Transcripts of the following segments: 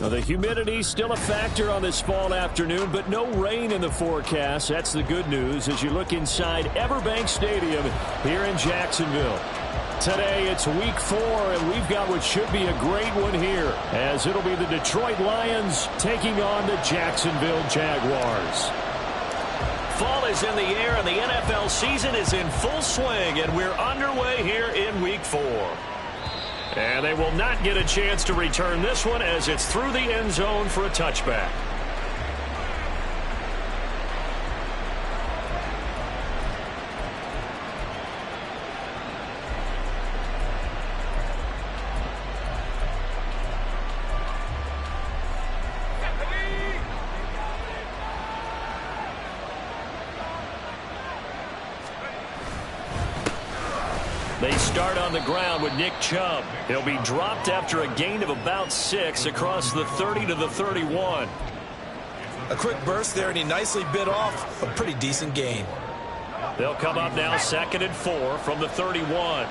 Well, the humidity still a factor on this fall afternoon, but no rain in the forecast. That's the good news as you look inside Everbank Stadium here in Jacksonville. Today it's week 4, and we've got what should be a great one here, as it'll be the Detroit Lions taking on the Jacksonville Jaguars. Fall is in the air, and the NFL season is in full swing, and we're underway here in week 4. And they will not get a chance to return this one as it's through the end zone for a touchback. They start on the ground with Nick Chubb. He'll be dropped after a gain of about 6 across the 30 to the 31. A quick burst there, and he nicely bit off a pretty decent gain. They'll come up now 2nd and 4 from the 31.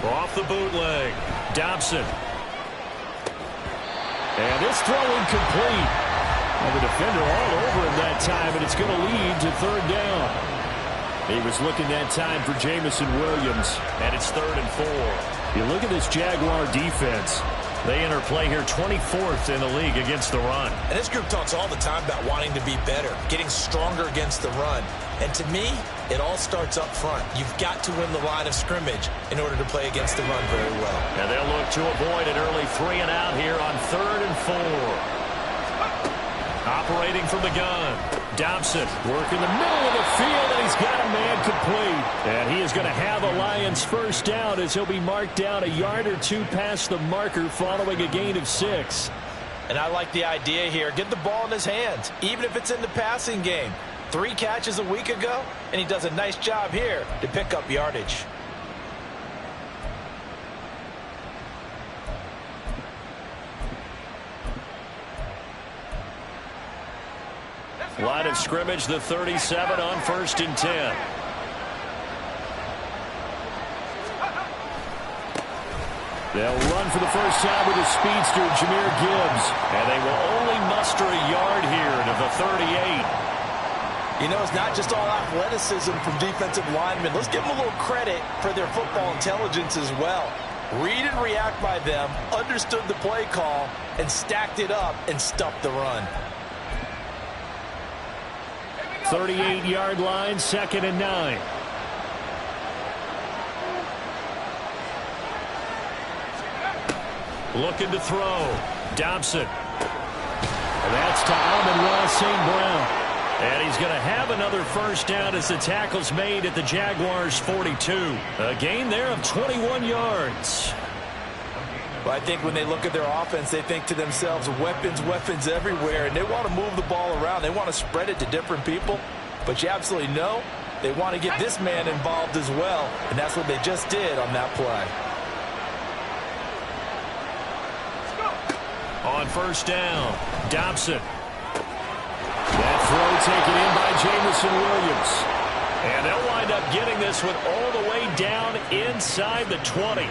Off the bootleg, Dobson. And this throw incomplete. And the defender all over him that time, and it's going to lead to 3rd down. He was looking that time for Jamison Williams, and it's 3rd and 4. You look at this Jaguar defense. They enter play here 24th in the league against the run. And this group talks all the time about wanting to be better, getting stronger against the run. And to me, it all starts up front. You've got to win the line of scrimmage in order to play against the run very well. And they'll look to avoid an early 3 and out here on 3rd and 4. Operating from the gun, Dobson working the middle of the field, and he's got a man complete. And he is going to have a Lions first down as he'll be marked down a yard or 2 past the marker following a gain of 6. And I like the idea here. Get the ball in his hands, even if it's in the passing game. 3 catches a week ago, and he does a nice job here to pick up yardage. Line of scrimmage, the 37 on 1st and 10. They'll run for the first time with the speedster, Jahmyr Gibbs. And they will only muster a yard here to the 38. You know, it's not just all athleticism from defensive linemen. Let's give them a little credit for their football intelligence as well. Read and react by them, understood the play call, and stacked it up and stuffed the run. 38-yard line, 2nd and 9. Looking to throw. Dobson. And that's to Amon-Ra St. Brown. And he's going to have another first down as the tackle's made at the Jaguars' 42. A gain there of 21 yards. Well, I think when they look at their offense, they think to themselves, weapons, weapons everywhere, and they want to move the ball around. They want to spread it to different people, but you absolutely know they want to get this man involved as well, and that's what they just did on that play. On first down, Dobson. That throw taken in by Jamison Williams. And they'll wind up getting this one all the way down inside the 20.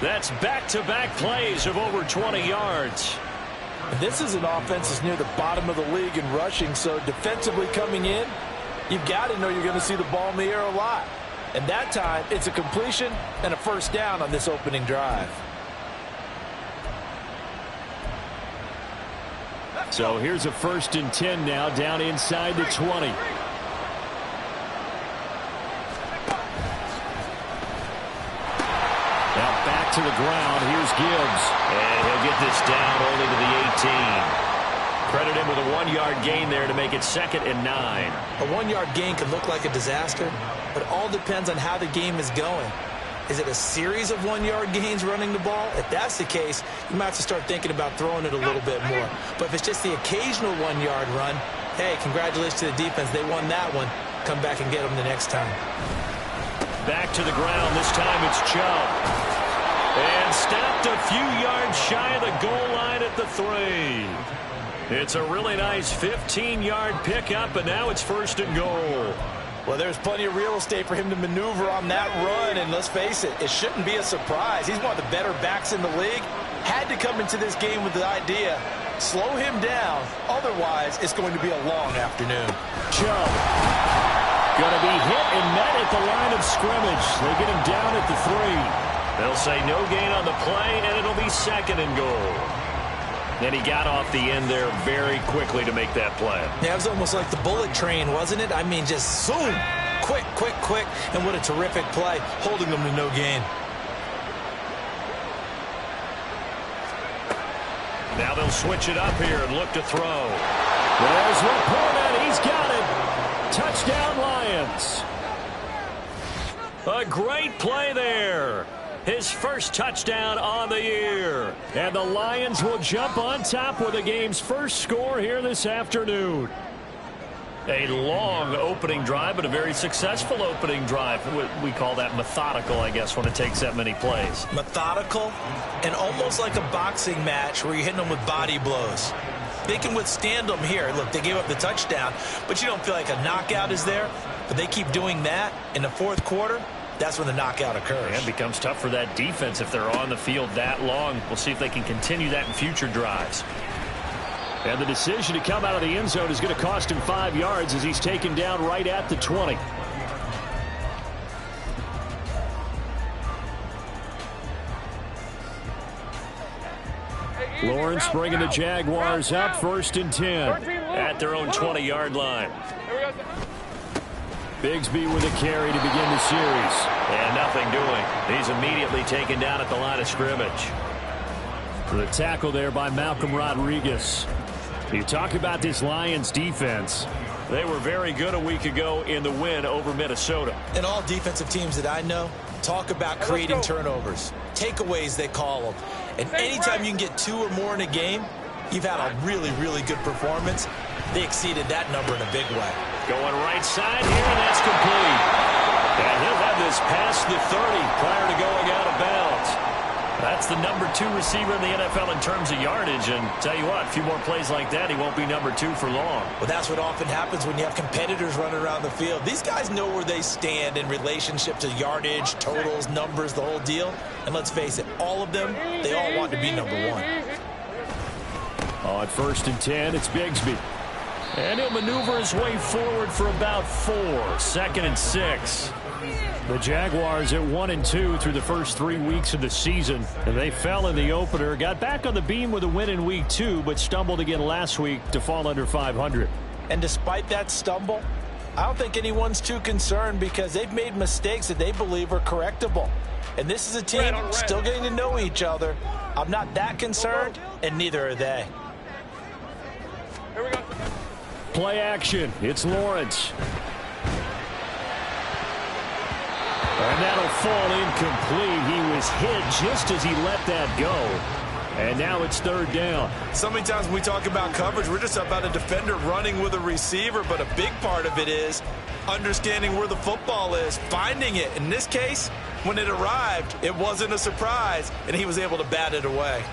That's back-to-back plays of over 20 yards. This is an offense that's near the bottom of the league in rushing, so defensively coming in, you've got to know you're going to see the ball in the air a lot. And that time, it's a completion and a first down on this opening drive. So here's a 1st and 10 now down inside the 20. To the ground. Here's Gibbs. And he'll get this down only to the 18. Credit him with a 1-yard gain there to make it 2nd and 9. A 1-yard gain could look like a disaster, but it all depends on how the game is going. Is it a series of 1-yard gains running the ball? If that's the case, you might have to start thinking about throwing it a little bit more. But if it's just the occasional 1-yard run, hey, congratulations to the defense. They won that one. Come back and get them the next time. Back to the ground. This time it's Chubb. And stopped a few yards shy of the goal line at the 3. It's a really nice 15-yard pickup, and now it's 1st and goal. Well, there's plenty of real estate for him to maneuver on that run, and let's face it, it shouldn't be a surprise. He's one of the better backs in the league. Had to come into this game with the idea, slow him down, otherwise it's going to be a long afternoon. Chubb going to be hit and met at the line of scrimmage. They get him down at the 3. They'll say no gain on the play, and it'll be 2nd and goal. And he got off the end there very quickly to make that play. Yeah, it was almost like the bullet train, wasn't it? I mean, just zoom, quick, quick, quick, and what a terrific play, holding them to no gain. Now they'll switch it up here and look to throw. There's Laporta. He's got it. Touchdown, Lions. A great play there. His first touchdown on the year. And the Lions will jump on top with the game's first score here this afternoon. A long opening drive, but a very successful opening drive. We call that methodical, I guess, when it takes that many plays. Methodical and almost like a boxing match where you're hitting them with body blows. They can withstand them here. Look, they gave up the touchdown, but you don't feel like a knockout is there. But they keep doing that in the fourth quarter. That's when the knockout occurs. And it becomes tough for that defense if they're on the field that long. We'll see if they can continue that in future drives. And the decision to come out of the end zone is going to cost him 5 yards as he's taken down right at the 20. Lawrence bringing the Jaguars up 1st and 10. At their own 20-yard line. Bigsby with a carry to begin the series. And nothing doing. He's immediately taken down at the line of scrimmage. The tackle there by Malcolm Rodriguez. You talk about this Lions defense. They were very good a week ago in the win over Minnesota. And all defensive teams that I know talk about creating turnovers. Takeaways, they call them. And anytime you can get 2 or more in a game, you've had a really, really good performance. They exceeded that number in a big way. Going right side here, and that's complete. And he'll have this past the 30 prior to going out of bounds. That's the number 2 receiver in the NFL in terms of yardage. And tell you what, a few more plays like that, he won't be number 2 for long. Well, that's what often happens when you have competitors running around the field. These guys know where they stand in relationship to yardage, totals, numbers, the whole deal. And let's face it, all of them, they all want to be number 1. On 1st and 10, it's Bigsby. And he'll maneuver his way forward for about 4. 2nd and 6. The Jaguars at 1-2 through the first 3 weeks of the season. And they fell in the opener, got back on the beam with a win in week 2, but stumbled again last week to fall under 500. And despite that stumble, I don't think anyone's too concerned because they've made mistakes that they believe are correctable. And this is a team still getting to know each other. I'm not that concerned, and neither are they. Here we go. Play action. It's Lawrence. And that'll fall incomplete. He was hit just as he let that go. And now it's 3rd down. So many times when we talk about coverage, we're just about a defender running with a receiver, but a big part of it is understanding where the football is, finding it. In this case, when it arrived, it wasn't a surprise, and he was able to bat it away.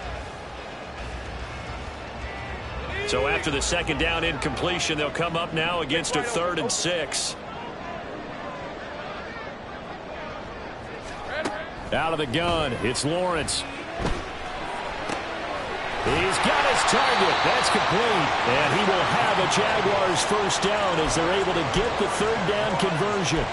So after the 2nd down incompletion, they'll come up now against a 3rd and 6. Out of the gun, it's Lawrence. He's got his target. That's complete. And he will have a Jaguars 1st down as they're able to get the 3rd down conversion.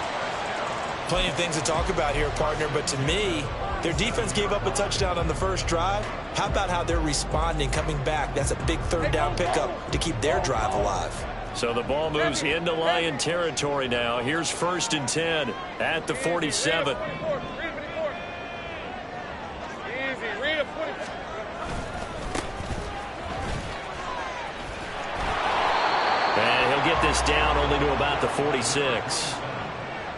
Plenty of things to talk about here, partner, but to me, their defense gave up a touchdown on the first drive. How about how they're responding, coming back? That's a big 3rd down pickup to keep their drive alive. So the ball moves into Lion territory now. Here's 1st and 10 at the 47. And he'll get this down only to about the 46.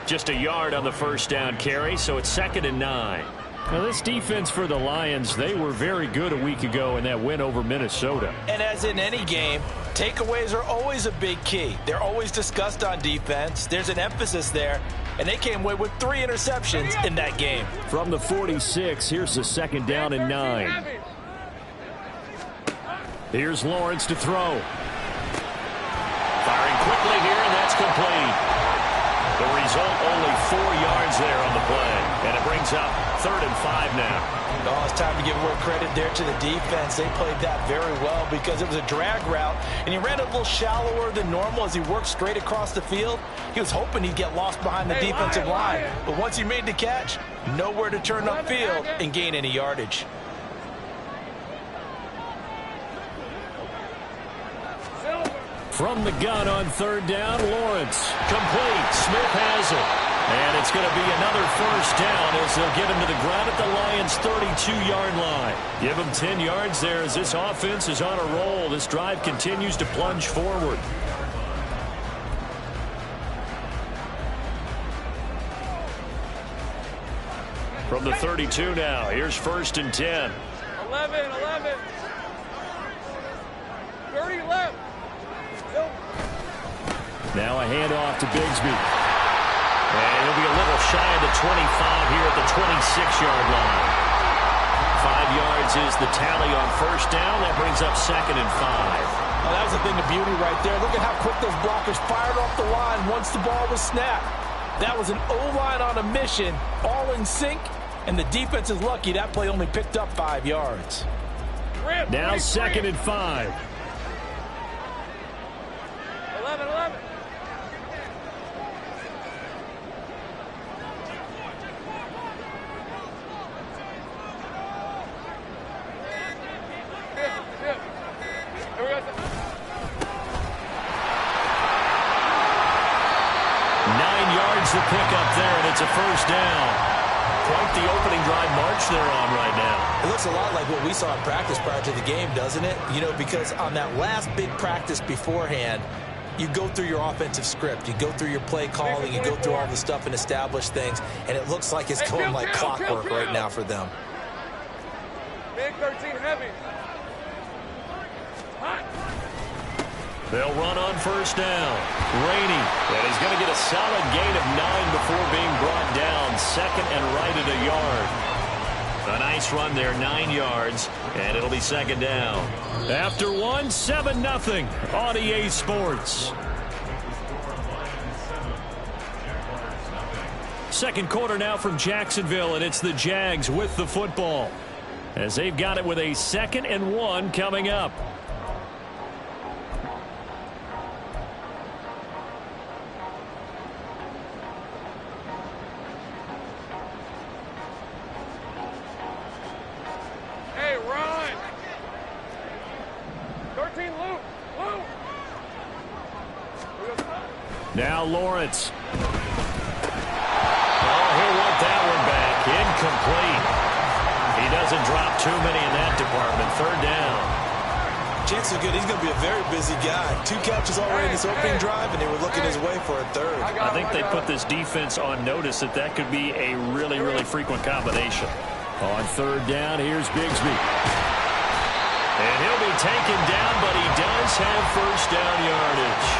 Just a yard on the 1st down carry, so it's 2nd and 9. Now, this defense for the Lions, they were very good a week ago in that win over Minnesota. And as in any game, takeaways are always a big key. They're always discussed on defense. There's an emphasis there, and they came away with 3 interceptions in that game. From the 46, here's the 2nd down and 9. Here's Lawrence to throw. Firing quickly here, and that's complete. The result, only 4 yards there on the play. And it brings up 3rd and 5 now. Oh, it's time to give more credit there to the defense. They played that very well because it was a drag route, and he ran a little shallower than normal as he worked straight across the field. He was hoping he'd get lost behind the defensive line, but once he made the catch, nowhere to turn upfield and gain any yardage. From the gun on 3rd down, Lawrence. Complete. Smith has it. And it's going to be another 1st down as they'll get him to the ground at the Lions' 32-yard line. Give him 10 yards there as this offense is on a roll. This drive continues to plunge forward. From the 32 now, here's 1st and 10. 11. 30 left. Now a handoff to Bigsby. And he'll be a little shy of the 25 here at the 26-yard line. 5 yards is the tally on 1st down. That brings up 2nd and 5. Oh, that was a thing of beauty right there. Look at how quick those blockers fired off the line once the ball was snapped. That was an O-line on a mission, all in sync, and the defense is lucky that play only picked up 5 yards. Now 2nd and 5. 11. The pickup there, and it's a 1st down. Quite the opening drive march they're on right now. It looks a lot like what we saw in practice prior to the game, doesn't it? You know, because on that last big practice beforehand, you go through your offensive script, you go through your play calling, you go through all the stuff and establish things, and it looks like it's going like clockwork right now for them. Big 13 heavy. They'll run on 1st down. Rainey, and he's going to get a solid gain of 9 before being brought down. 2nd and right at a yard. A nice run there, 9 yards, and it'll be 2nd down. After 1, 7-0 on EA Sports. 2nd quarter now from Jacksonville, and it's the Jags with the football, as they've got it with a 2nd and 1 coming up. Now Lawrence. Oh, he'll want that one back. Incomplete. He doesn't drop too many in that department. 3rd down. Chance is good. He's going to be a very busy guy. 2 catches already in this opening drive, and they were looking his way for a 3rd. I think they put this defense on notice that could be a really, really frequent combination. On 3rd down, here's Bigsby. And he'll be taken down, but he does have 1st down yardage.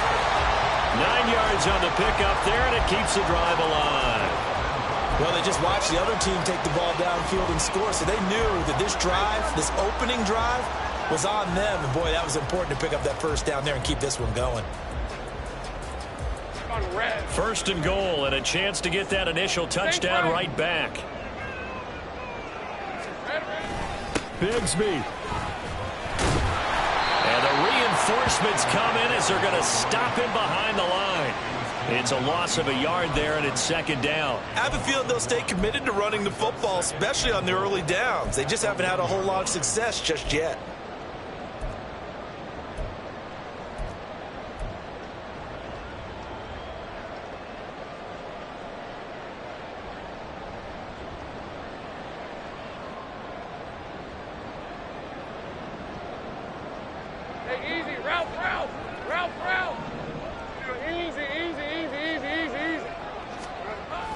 9 yards on the pickup there, and it keeps the drive alive. Well, they just watched the other team take the ball downfield and score, so they knew that this drive, this opening drive, was on them. And, boy, that was important to pick up that 1st down there and keep this one going. 1st and goal, and a chance to get that initial touchdown right back. Bigsby. And the reinforcements come in as they're going to stop him behind the line. It's a loss of a yard there, and it's 2nd down. I have a feeling they'll stay committed to running the football, especially on the early downs. They just haven't had a whole lot of success just yet.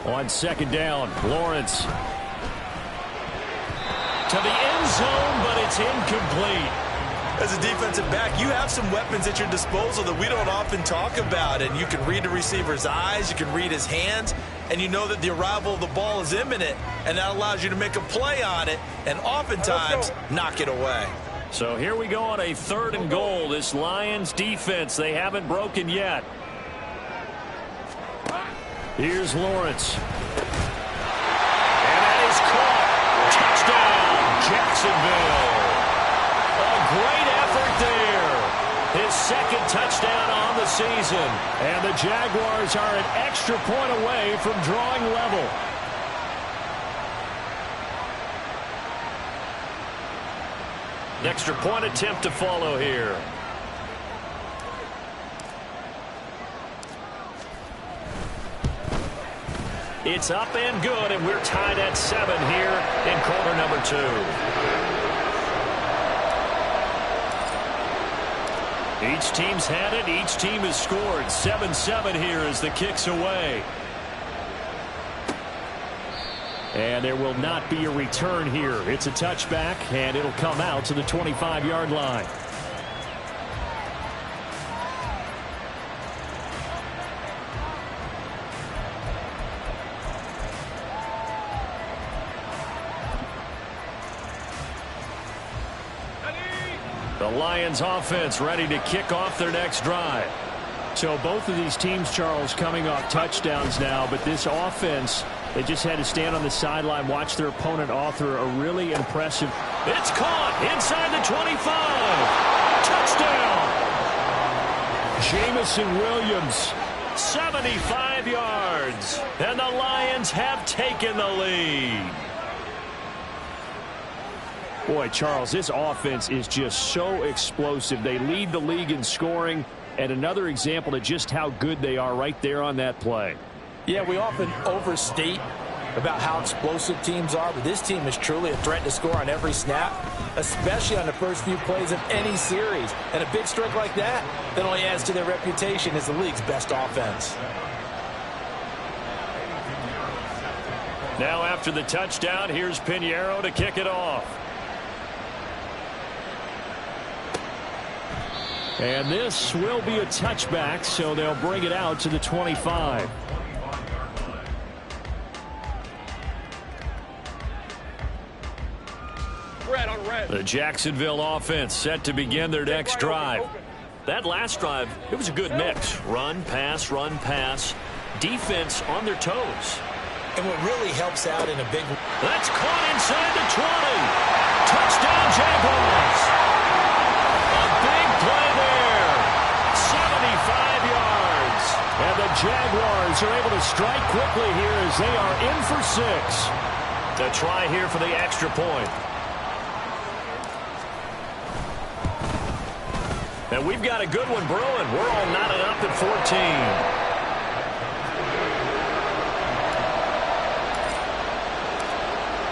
On 2nd down, Lawrence. To the end zone, but it's incomplete. As a defensive back, you have some weapons at your disposal that we don't often talk about. And you can read the receiver's eyes, you can read his hands, and you know that the arrival of the ball is imminent, and that allows you to make a play on it and oftentimes knock it away. So here we go on a 3rd and goal. This Lions defense, they haven't broken yet. Here's Lawrence. And that is caught. Touchdown, Jacksonville. A great effort there. His second touchdown on the season. And the Jaguars are an extra point away from drawing level. An extra point attempt to follow here. It's up and good, and we're tied at 7 here in quarter number 2. Each team's had it. Each team has scored. 7-7 here as the kick's away. And there will not be a return here. It's a touchback, and it'll come out to the 25-yard line. The Lions offense ready to kick off their next drive. So both of these teams, Charles, coming off touchdowns now, but this offense, they just had to stand on the sideline, watch their opponent author a really impressive. It's caught inside the 25. Touchdown. Jamison Williams, 75 yards. And the Lions have taken the lead. Boy, Charles, this offense is just so explosive. They lead the league in scoring, and another example of just how good they are right there on that play. Yeah, we often overstate about how explosive teams are, but this team is truly a threat to score on every snap, especially on the first few plays of any series. And a big streak like that only adds to their reputation as the league's best offense. Now after the touchdown, here's Pinheiro to kick it off. And this will be a touchback, so they'll bring it out to the 25. Red on red. The Jacksonville offense set to begin their next drive. That last drive, it was a good mix. Run, pass, defense on their toes. And what really helps out in a big... That's caught inside the 20. Touchdown, Jaguars. A big play there. 75 yards. And the Jaguars are able to strike quickly here as they are in for 6. To try here for the extra point. And we've got a good one brewing. We're all knotted up at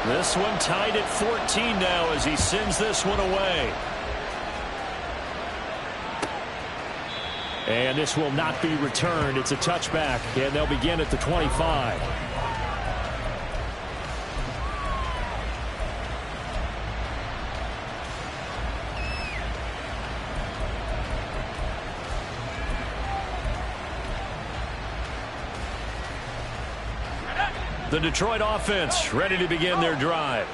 14. This one tied at 14 now as he sends this one away. And this will not be returned. It's a touchback, and they'll begin at the 25. The Detroit offense ready to begin their drive.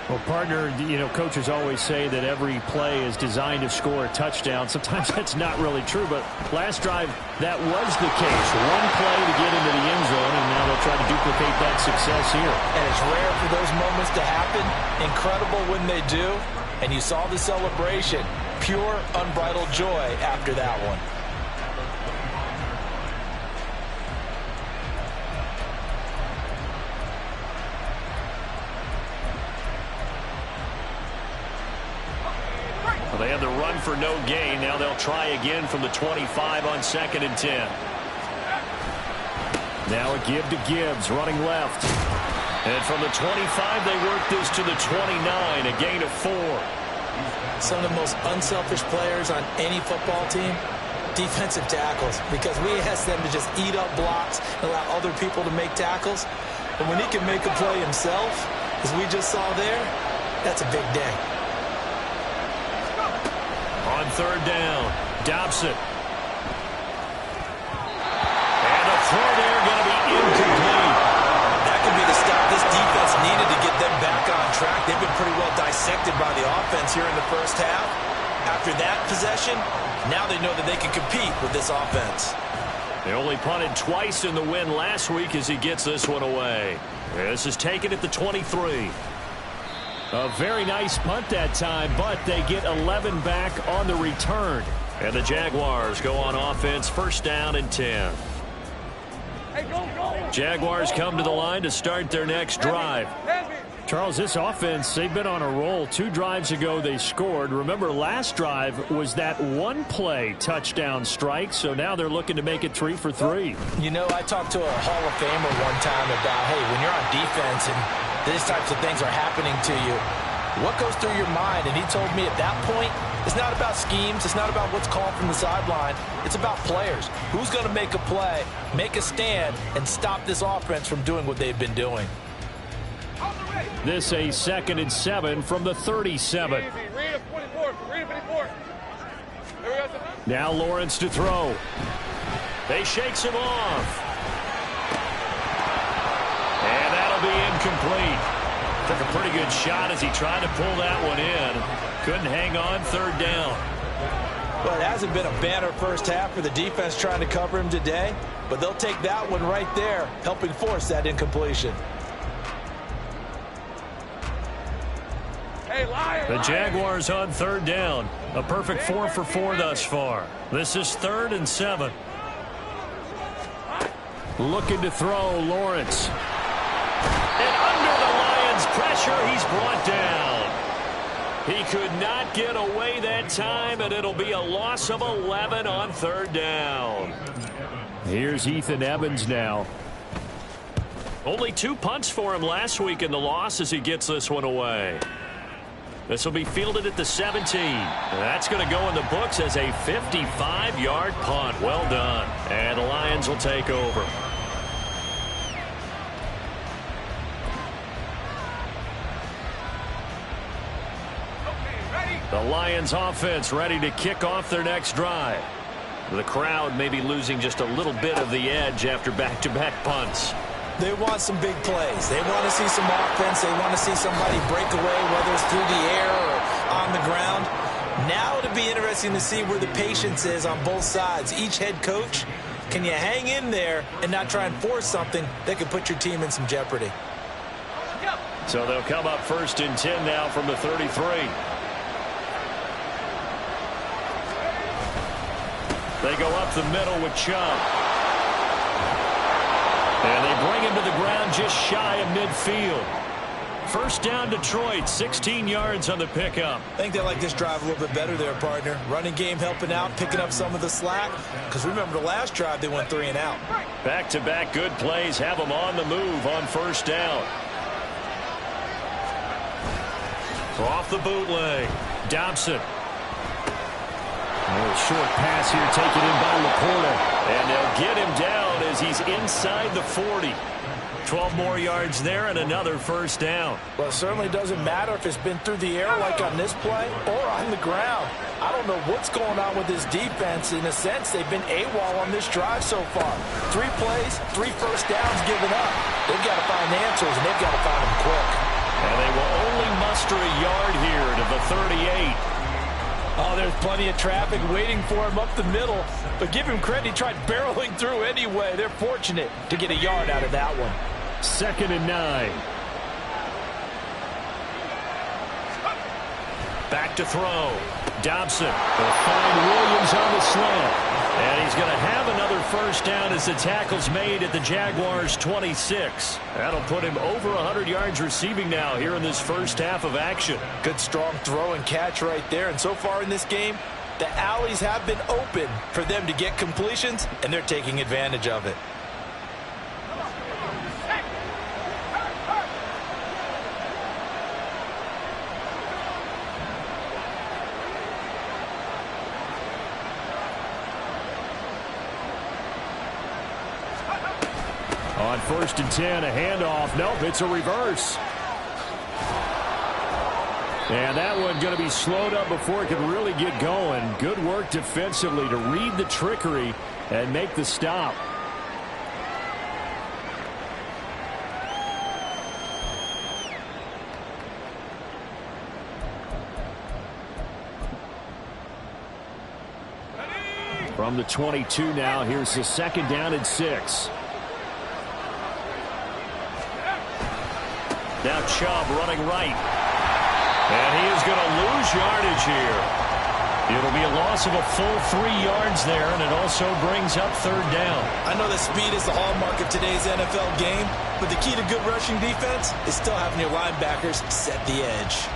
Well, partner, you know, coaches always say that every play is designed to score a touchdown. Sometimes that's not really true, but last drive, that was the case. One play to get into the end zone, and now they'll try to duplicate that success here. And it's rare for those moments to happen. Incredible when they do. And you saw the celebration. Pure, unbridled joy after that one. They had the run for no gain. Now they'll try again from the 25 on 2nd and 10. Now a give to Gibbs, running left. And from the 25, they work this to the 29, a gain of 4. Some of the most unselfish players on any football team, defensive tackles, because we ask them to just eat up blocks and allow other people to make tackles. And when he can make a play himself, as we just saw there, that's a big day. On 3rd down, Dobson. And the throw there going to be incomplete. That could be the stop this defense needed to get them back on track. They've been pretty well dissected by the offense here in the first half. After that possession, now they know that they can compete with this offense. They only punted twice in the win last week as he gets this one away. This is taken at the 23. A very nice punt that time, but they get 11 back on the return. And the Jaguars go on offense, first down and 10. Hey, go. Jaguars come to the line to start their next drive. Charles, this offense, they've been on a roll. 2 drives ago they scored. Remember, last drive was that one-play touchdown strike, so now they're looking to make it 3 for 3. You know, I talked to a Hall of Famer one time about, hey, when you're on defense and these types of things are happening to you, what goes through your mind? And he told me at that point, it's not about schemes. It's not about what's called from the sideline. It's about players. Who's going to make a play, make a stand, and stop this offense from doing what they've been doing? This a 2nd and 7 from the 37. Easy. Read it 24. Read it 54. There we go. Now Lawrence to throw. They shakes him off. And that'll be incomplete. Took a pretty good shot as he tried to pull that one in. Couldn't hang on, 3rd down. Well, it hasn't been a banner first half for the defense trying to cover him today, but they'll take that one right there, helping force that incompletion. Hey, liar. The Jaguars on 3rd down. A perfect 4 for 4 thus far. This is 3rd and 7. Looking to throw, Lawrence. And under the Lions' pressure, he's brought down. He could not get away that time, and it'll be a loss of 11 on 3rd down. Here's Ethan Evans now. Only 2 punts for him last week in the loss as he gets this one away. This will be fielded at the 17. That's going to go in the books as a 55-yard punt. Well done. And the Lions will take over. The Lions offense ready to kick off their next drive. The crowd may be losing just a little bit of the edge after back-to-back punts. They want some big plays. They want to see some offense. They want to see somebody break away, whether it's through the air or on the ground. Now it'll be interesting to see where the patience is on both sides. Each head coach, can you hang in there and not try and force something that could put your team in some jeopardy? So they'll come up 1st and 10 now from the 33. They go up the middle with Chubb. And they bring him to the ground just shy of midfield. First down, Detroit, 16 yards on the pickup. I think they like this drive a little bit better there, partner. Running game helping out, picking up some of the slack. Because remember the last drive, they went 3 and out. Back-to-back good plays have them on the move on 1st down. Off the bootleg, Dobson. A short pass here taken in by Laporta. And they'll get him down as he's inside the 40. 12 more yards there and another 1st down. Well, it certainly doesn't matter if it's been through the air like on this play or on the ground. I don't know what's going on with this defense. In a sense, they've been AWOL on this drive so far. 3 plays, 3 first downs given up. They've got to find answers, and they've got to find them quick. And they will only muster a yard here to the 38. Oh, there's plenty of traffic waiting for him up the middle. But give him credit, he tried barreling through anyway. They're fortunate to get a yard out of that one. 2nd and 9. Back to throw. Dobson will find Williams on the slant. And he's going to have another 1st down as the tackle's made at the Jaguars' 26. That'll put him over 100 yards receiving now here in this first half of action. Good strong throw and catch right there. And so far in this game, the alleys have been open for them to get completions, and they're taking advantage of it. On 1st and 10, a handoff. Nope, it's a reverse. And that one going to be slowed up before it can really get going. Good work defensively to read the trickery and make the stop. From the 22 now, here's the 2nd down and 6. Now Chubb running right. And he is going to lose yardage here. It'll be a loss of a full 3 yards there, and it also brings up 3rd down. I know that speed is the hallmark of today's NFL game, but the key to good rushing defense is still having your linebackers set the edge.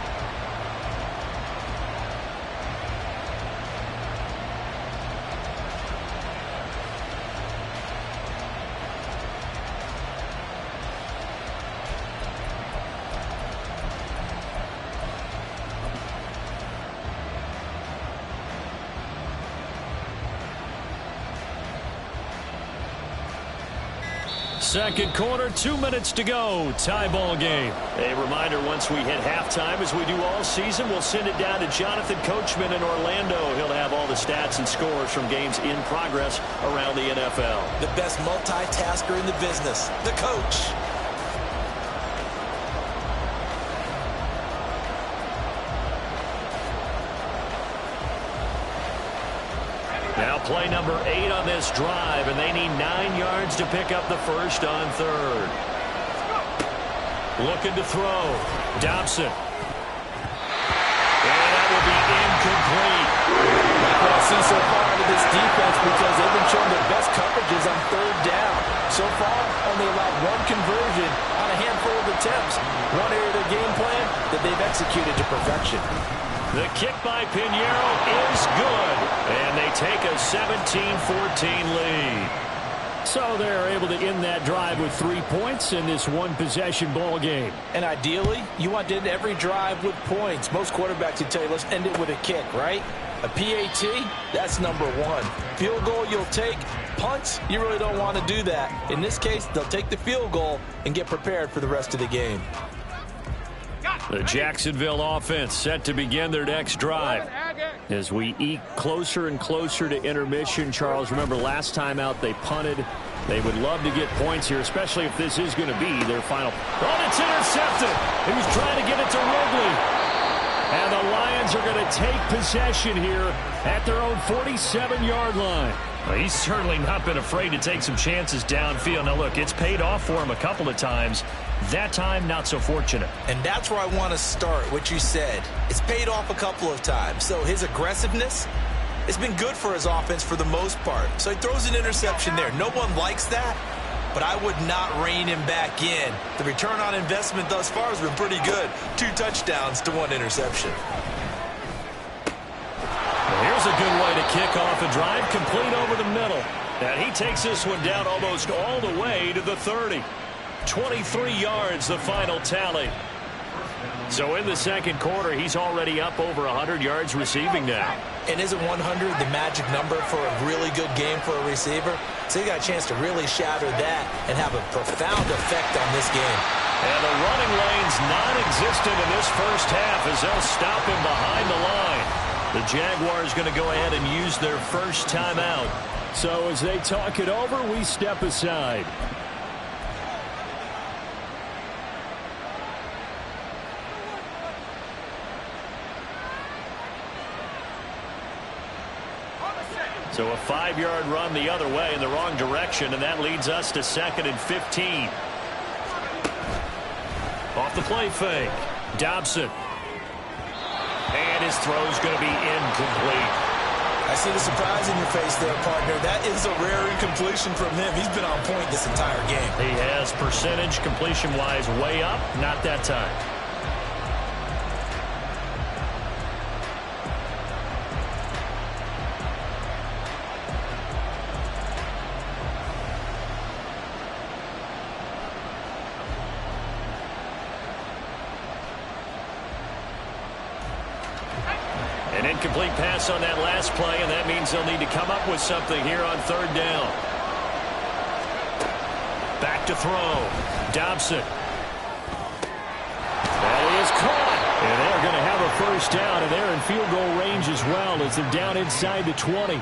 Second quarter, 2 minutes to go. Tie ball game. A reminder, once we hit halftime, as we do all season, we'll send it down to Jonathan Coachman in Orlando. He'll have all the stats and scores from games in progress around the NFL. The best multitasker in the business, the coach. Now play number 8 on this drive, and they need 9 yards to pick up the first on 3rd. Looking to throw. Dobson. And that will be incomplete. Like what I see so far out of this defense, because they've been showing their best coverages on 3rd down. So far, only allowed 1 conversion on a handful of attempts. One area of their game plan that they've executed to perfection. The kick by Pinheiro is good, and they take a 17-14 lead. So they're able to end that drive with 3 points in this one-possession ball game. And ideally, you want to end every drive with points. Most quarterbacks would tell you, let's end it with a kick, right? A PAT, that's number 1. Field goal you'll take. Punts, you really don't want to do that. In this case, they'll take the field goal and get prepared for the rest of the game. The Jacksonville offense set to begin their next drive. As we eke closer and closer to intermission, Charles, remember last time out they punted. They would love to get points here, especially if this is going to be their final. Oh, it's intercepted. He was trying to get it to Wrigley. And the Lions are going to take possession here at their own 47-yard line. Well, he's certainly not been afraid to take some chances downfield. Now, look, it's paid off for him a couple of times. That time, not so fortunate. And that's where I want to start, what you said. It's paid off a couple of times. So his aggressiveness, it's been good for his offense for the most part. So he throws an interception there. No one likes that, but I would not rein him back in. The return on investment thus far has been pretty good. 2 touchdowns to 1 interception. Here's a good way to kick off a drive, complete over the middle. And he takes this one down almost all the way to the 30. 23 yards, the final tally. So in the second quarter, he's already up over 100 yards receiving now. And isn't 100 the magic number for a really good game for a receiver? So he got a chance to really shatter that and have a profound effect on this game. And the running lane's non-existent in this first half as they'll stop him behind the line. The Jaguars going to go ahead and use their first timeout. So as they talk it over, we step aside. So a 5-yard run the other way in the wrong direction, and that leads us to 2nd and 15. Off the play fake. Dobson. And his throw's going to be incomplete. I see the surprise in your face there, partner. That is a rare incompletion from him. He's been on point this entire game. He has percentage completion-wise way up. Not that time. An incomplete pass on that last play, and that means they'll need to come up with something here on 3rd down. Back to throw. Dobson. That is caught. And they're going to have a first down, and they're in field goal range as well as they're down inside the 20.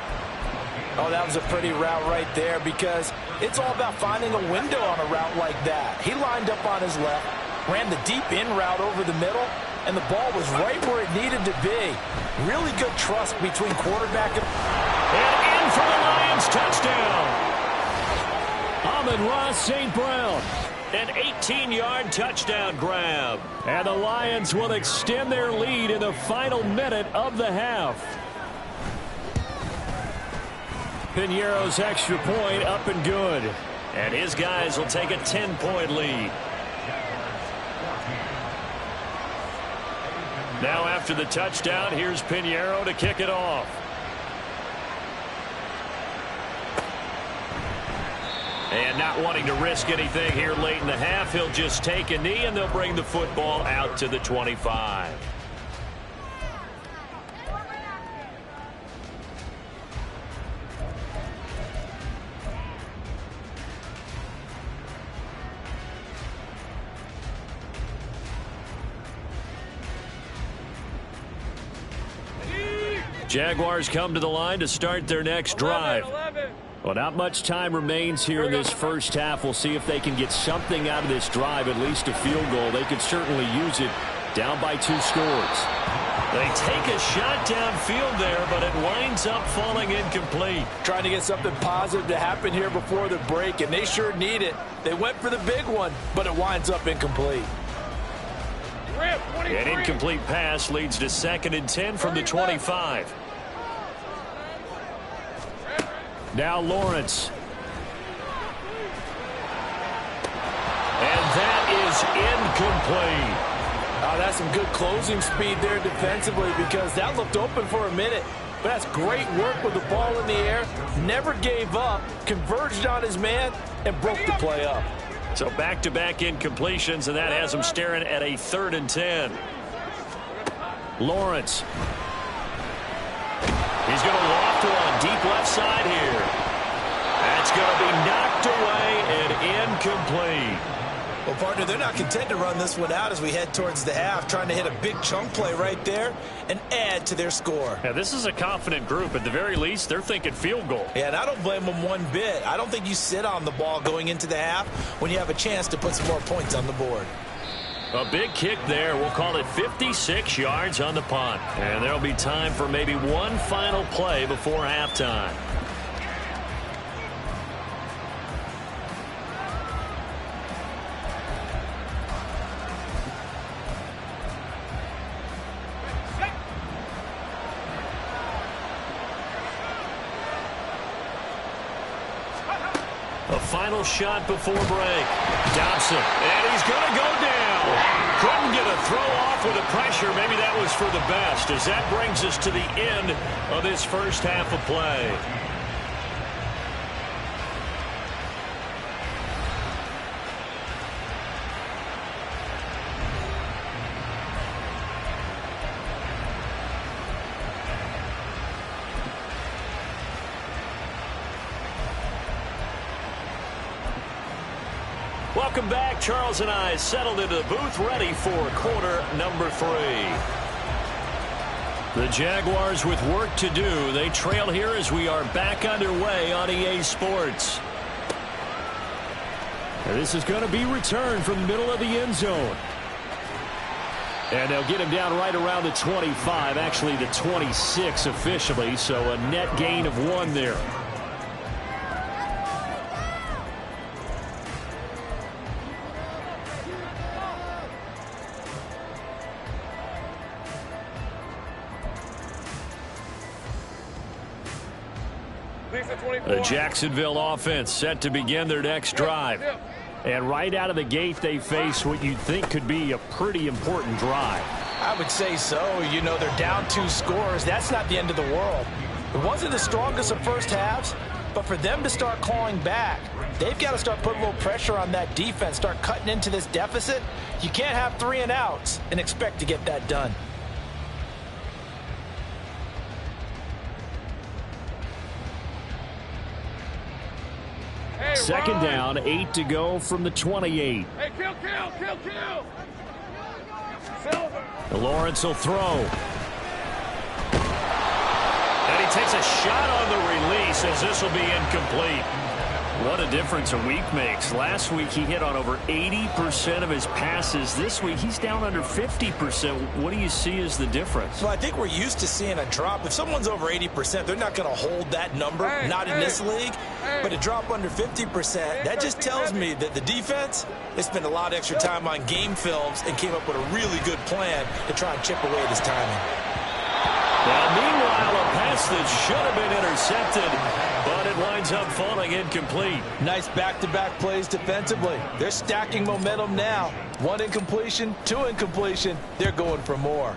Oh, that was a pretty route right there because it's all about finding a window on a route like that. He lined up on his left, ran the deep in route over the middle, and the ball was right where it needed to be. Really good trust between quarterback and in for the touchdown. Amon-Ra St. Brown. An 18-yard touchdown grab. And the Lions will extend their lead in the final minute of the half. Piñeiro's extra point up and good. And his guys will take a 10-point lead. Now after the touchdown, here's Piñeiro to kick it off. And not wanting to risk anything here late in the half, he'll just take a knee and they'll bring the football out to the 25. Jaguars come to the line to start their next drive. 11. Well, not much time remains here in this first half. We'll see if they can get something out of this drive, at least a field goal. They could certainly use it down by 2 scores. They take a shot downfield there, but it winds up falling incomplete. Trying to get something positive to happen here before the break, and they sure need it. They went for the big one, but it winds up incomplete. An incomplete pass leads to 2nd and 10 from the 25. Now Lawrence. And that is incomplete. Oh, that's some good closing speed there defensively because that looked open for a minute. But that's great work with the ball in the air. Never gave up, converged on his man, and broke the play up. So back-to-back incompletions, and that has him staring at a 3rd and 10. Lawrence. He's going to loft one deep left side here. That's going to be knocked away and incomplete. Well, partner, they're not content to run this one out as we head towards the half, trying to hit a big chunk play right there and add to their score. Yeah, this is a confident group. At the very least, they're thinking field goal. Yeah, and I don't blame them one bit. I don't think you sit on the ball going into the half when you have a chance to put some more points on the board. A big kick there. We'll call it 56 yards on the punt. And there'll be time for maybe one final play before halftime. A final shot before break. Dobson, and he's going to go down. Couldn't get a throw off with the pressure. Maybe that was for the best, as that brings us to the end of this first half of play. Welcome back. Charles and I settled into the booth, ready for quarter number 3. The Jaguars with work to do. They trail here as we are back underway on EA Sports. And this is going to be returned from the middle of the end zone. And they'll get him down right around the 25, actually the 26 officially, so a net gain of 1 there. The Jacksonville offense set to begin their next drive. And right out of the gate, they face what you'd think could be a pretty important drive. I would say so. You know, they're down 2 scores. That's not the end of the world. It wasn't the strongest of first halves, but for them to start clawing back, they've got to start putting a little pressure on that defense, start cutting into this deficit. You can't have 3 and outs and expect to get that done. Second down, 8 to go from the 28. Hey, kill. Silver. Lawrence will throw. And he takes a shot on the release as this will be incomplete. What a difference a week makes. Last week he hit on over 80% of his passes. This week he's down under 50%. What do you see as the difference? Well, I think we're used to seeing a drop. If someone's over 80%, they're not going to hold that number, not in this league. But a drop under 50%, that just tells me that the defense, they spent a lot of extra time on game films and came up with a really good plan to try and chip away at his timing. Now, meanwhile, a pass that should have been intercepted, but it winds up falling incomplete. Nice back-to-back plays defensively. They're stacking momentum now. 1 incompletion, 2 incompletion. They're going for more.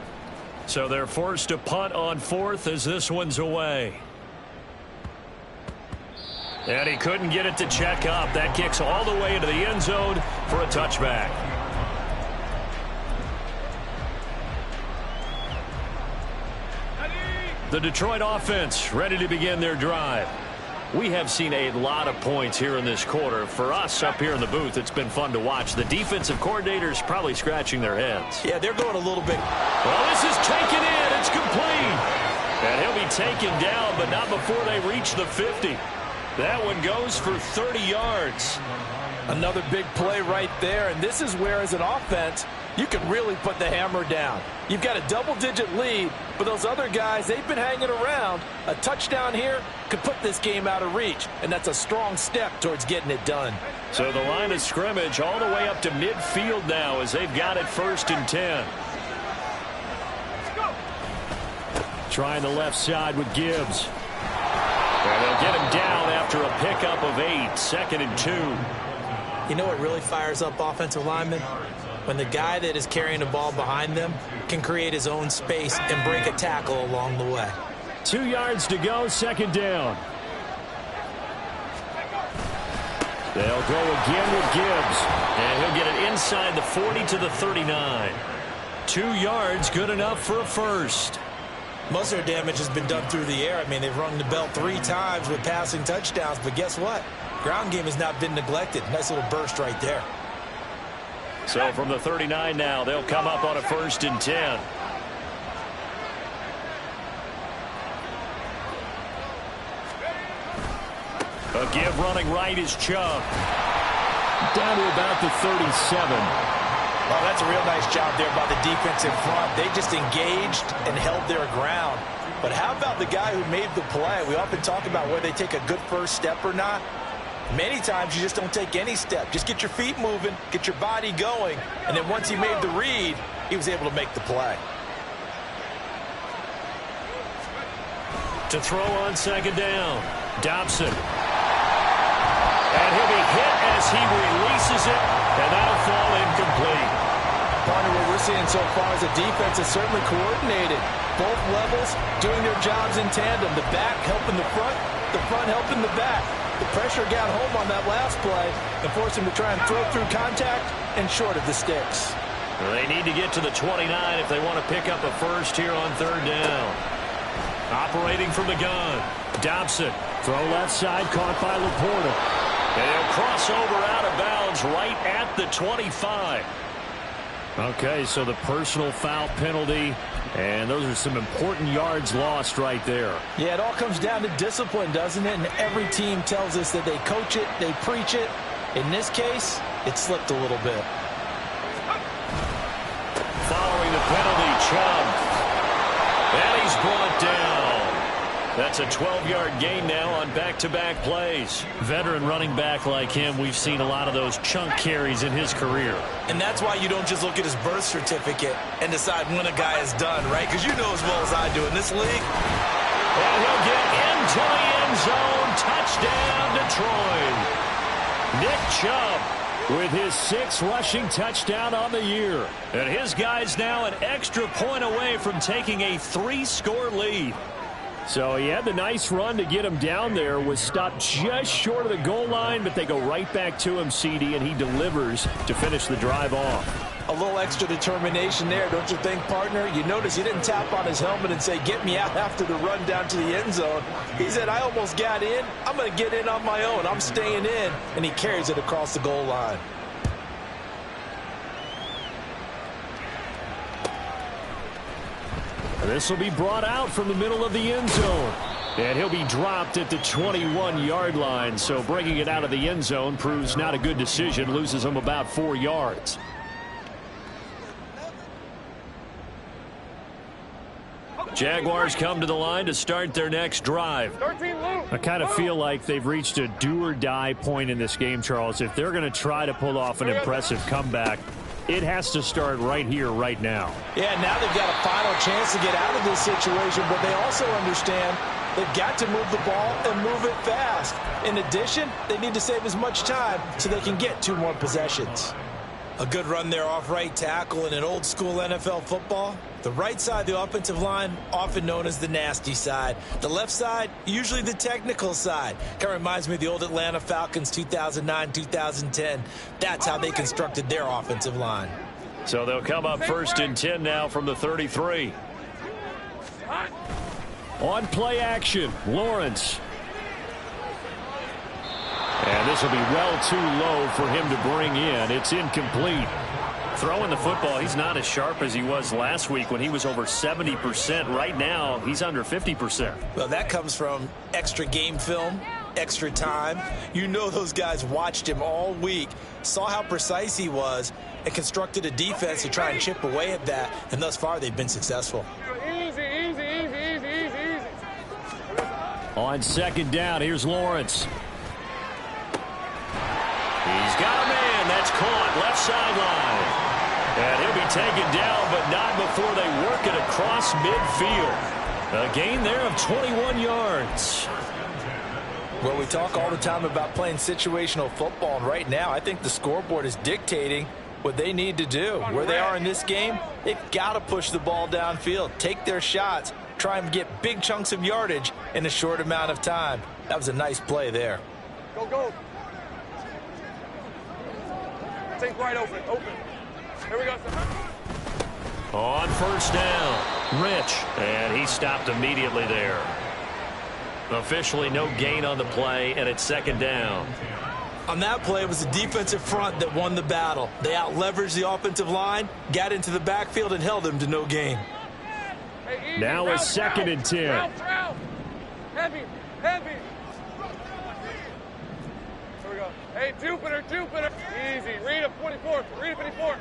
So they're forced to punt on 4th as this one's away. And he couldn't get it to check up. That kicks all the way into the end zone for a touchback. The Detroit offense ready to begin their drive. We have seen a lot of points here in this quarter. For us up here in the booth, it's been fun to watch. The defensive coordinators probably scratching their heads. Yeah, they're going a little bit. Well, this is taken in. It's complete. And he'll be taken down, but not before they reach the 50. That one goes for 30 yards. Another big play right there, and this is where, as an offense, you can really put the hammer down. You've got a double-digit lead, but those other guys, they've been hanging around. A touchdown here could put this game out of reach, and that's a strong step towards getting it done. So the line of scrimmage all the way up to midfield now as they've got it 1st and 10. Trying the left side with Gibbs. And they'll get him down after a pickup of 8, 2nd and 2. You know what really fires up offensive linemen? When the guy that is carrying the ball behind them can create his own space and break a tackle along the way. 2 yards to go, 2nd down. They'll go again with Gibbs. And he'll get it inside the 40 to the 39. 2 yards, good enough for a first. Most of their damage has been done through the air. I mean, they've rung the bell 3 times with passing touchdowns, but guess what? Ground game has not been neglected. Nice little burst right there. So from the 39 now, they'll come up on a 1st and 10. A give running right is Chubb. Down to about the 37. Well, that's a real nice job there by the defense in front. They just engaged and held their ground. But how about the guy who made the play? We often talk about whether they take a good first step or not. Many times you just don't take any step. Just get your feet moving, get your body going, and then once he made the read, he was able to make the play. To throw on 2nd down, Dobson. And he'll be hit as he releases it, and that'll fall incomplete. Part of what we're seeing so far is the defense is certainly coordinated. Both levels doing their jobs in tandem. The back helping the front helping the back. The pressure got home on that last play and forced him to try and throw through contact and short of the sticks. They need to get to the 29 if they want to pick up a first here on 3rd down. Operating from the gun, Dobson. Throw left side, caught by Laporta. And he'll cross over out of bounds right at the 25. Okay, so the personal foul penalty, and those are some important yards lost right there. Yeah, it all comes down to discipline, doesn't it? And every team tells us that they coach it, they preach it. In this case, it slipped a little bit. Following the penalty, Chubb. And he's brought down. That's a 12-yard gain now on back-to-back plays. Veteran running back like him, we've seen a lot of those chunk carries in his career. And that's why you don't just look at his birth certificate and decide when a guy is done, right? Because you know as well as I do in this league. And he'll get into the end zone. Touchdown, Detroit. Nick Chubb with his 6th rushing touchdown on the year. And his guys now an extra point away from taking a 3-score lead. So he had the nice run to get him down there, was stopped just short of the goal line, but they go right back to him, CD, and he delivers to finish the drive off. A little extra determination there, don't you think, partner? You notice he didn't tap on his helmet and say, get me out after the run down to the end zone. He said, I almost got in. I'm going to get in on my own. I'm staying in. And he carries it across the goal line. This will be brought out from the middle of the end zone. And he'll be dropped at the 21-yard line. So bringing it out of the end zone proves not a good decision. Loses him about 4 yards. Jaguars come to the line to start their next drive. I kind of feel like they've reached a do-or-die point in this game, Charles. If they're going to try to pull off an impressive comeback, it has to start right here, right now. Yeah, now they've got a final chance to get out of this situation, but they also understand they've got to move the ball and move it fast. In addition, they need to save as much time so they can get 2 more possessions. A good run there off right tackle in an old-school NFL football. The right side of the offensive line, often known as the nasty side. The left side, usually the technical side. Kind of reminds me of the old Atlanta Falcons 2009-2010. That's how they constructed their offensive line. So they'll come up 1st and 10 now from the 33. On play action, Lawrence. And this will be well too low for him to bring in. It's incomplete. Throwing the football, he's not as sharp as he was last week when he was over 70%. Right now, he's under 50%. Well, that comes from extra game film, extra time. You know those guys watched him all week, saw how precise he was, and constructed a defense to try and chip away at that. And thus far, they've been successful. Easy, easy, easy, easy, easy, easy. On 2nd down, here's Lawrence. He's got a man. That's caught. Left sideline. And he'll be taken down, but not before they work it across midfield. A gain there of 21 yards. Well, we talk all the time about playing situational football, and right now I think the scoreboard is dictating what they need to do. Where they are in this game, they've got to push the ball downfield, take their shots, try and get big chunks of yardage in a short amount of time. That was a nice play there. Go, go. Take right open, open. Here we go. On 1st down, Rich. And he stopped immediately there. Officially no gain on the play, and it's 2nd down. On that play, it was the defensive front that won the battle. They out-leveraged the offensive line, got into the backfield, and held them to no gain. Hey, now it's 2nd and 10. Route. Heavy, heavy. Here we go. Hey, Jupiter. Easy. Read a 44. Read a 54.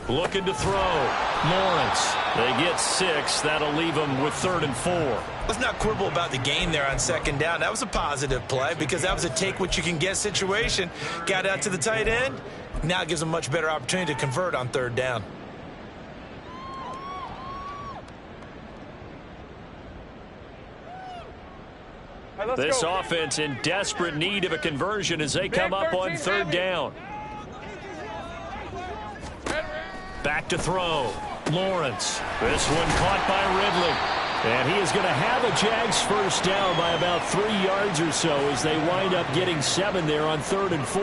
Looking to throw. Lawrence. They get 6. That'll leave them with 3rd and 4. Let's not quibble about the gain there on 2nd down. That was a positive play because that was a take-what-you-can-get situation. Got out to the tight end. Now it gives them a much better opportunity to convert on 3rd down. Right, this go. Offense in desperate need of a conversion as they come up on 3rd down. Back to throw. Lawrence. This one caught by Ridley. And he is going to have a Jags 1st down by about 3 yards or so as they wind up getting 7 there on 3rd and 4.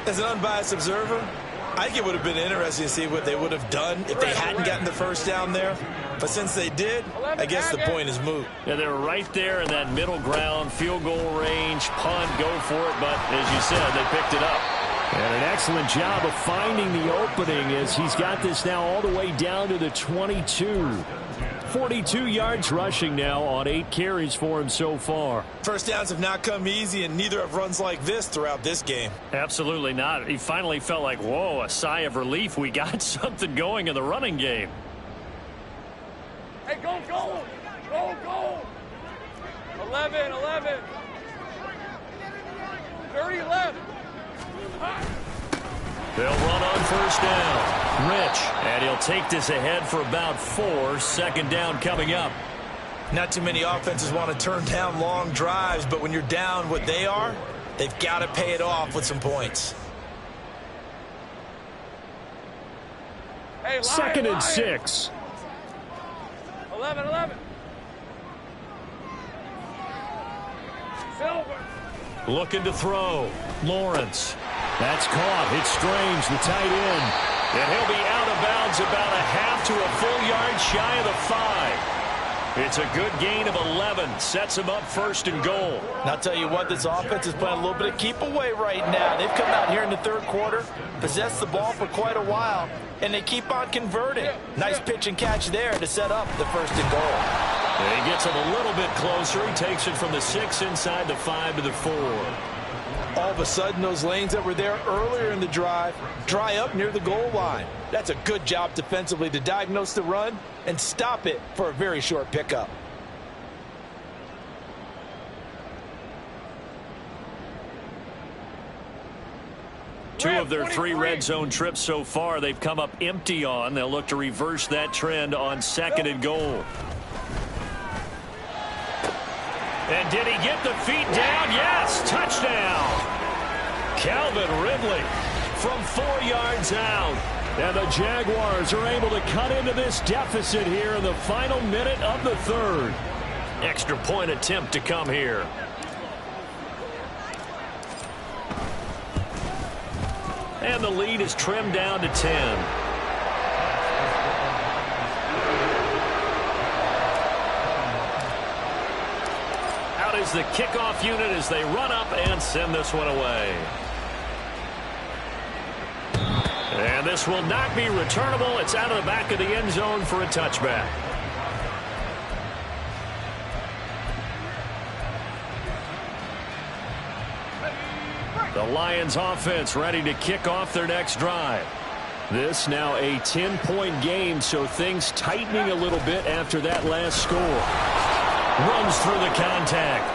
As an unbiased observer, I think it would have been interesting to see what they would have done if they hadn't gotten the 1st down there. But since they did, I guess the point is moot. Yeah, they're right there in that middle ground, field goal range, punt, go for it. But as you said, they picked it up. And an excellent job of finding the opening as he's got this now all the way down to the 22. 42 yards rushing now on 8 carries for him so far. 1st downs have not come easy, and neither have runs like this throughout this game. Absolutely not. He finally felt like, whoa, a sigh of relief. We got something going in the running game. Hey, go, go. Go, go. 11. 30 left. They'll run on 1st down. Rich. And he'll take this ahead for about 4. 2nd down coming up. Not too many offenses want to turn down long drives, but when you're down what they are, they've got to pay it off with some points. Hey, 2nd and 6. 11. Silver. Looking to throw. Lawrence. That's caught. It's Strange, the tight end. And he'll be out of bounds about a half to a full yard shy of the 5. It's a good gain of 11. Sets him up 1st and goal. And I'll tell you what, this offense is playing a little bit of keep away right now. They've come out here in the 3rd quarter, possessed the ball for quite a while, and they keep on converting. Nice pitch and catch there to set up the 1st and goal. He gets him a little bit closer. He takes it from the 6 inside the 5 to the 4. All of a sudden, those lanes that were there earlier in the drive dry up near the goal line. That's a good job defensively to diagnose the run and stop it for a very short pickup. Two of their 3 red zone trips so far they've come up empty on. They'll look to reverse that trend on 2nd and goal. And did he get the feet down? Yes, touchdown. Calvin Ridley from 4 yards out. And the Jaguars are able to cut into this deficit here in the final minute of the 3rd. Extra point attempt to come here. And the lead is trimmed down to 10. Out is the kickoff unit as they run up and send this one away. And this will not be returnable. It's out of the back of the end zone for a touchback. The Lions offense ready to kick off their next drive. This now a 10-point game, so things tightening a little bit after that last score. Runs through the contact.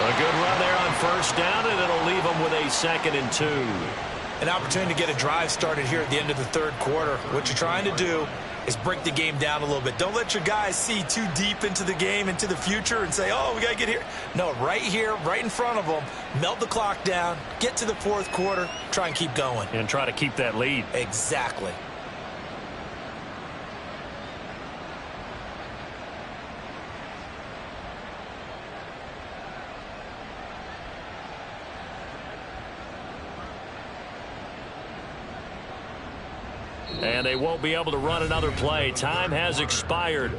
A good run there on 1st down, and it'll leave them with a 2nd and 2. An opportunity to get a drive started here at the end of the 3rd quarter. What you're trying to do is break the game down a little bit. Don't let your guys see too deep into the game, into the future, and say, oh, we got to get here. No, right here, right in front of them, melt the clock down, get to the 4th quarter, try and keep going. And try to keep that lead. Exactly. And they won't be able to run another play. Time has expired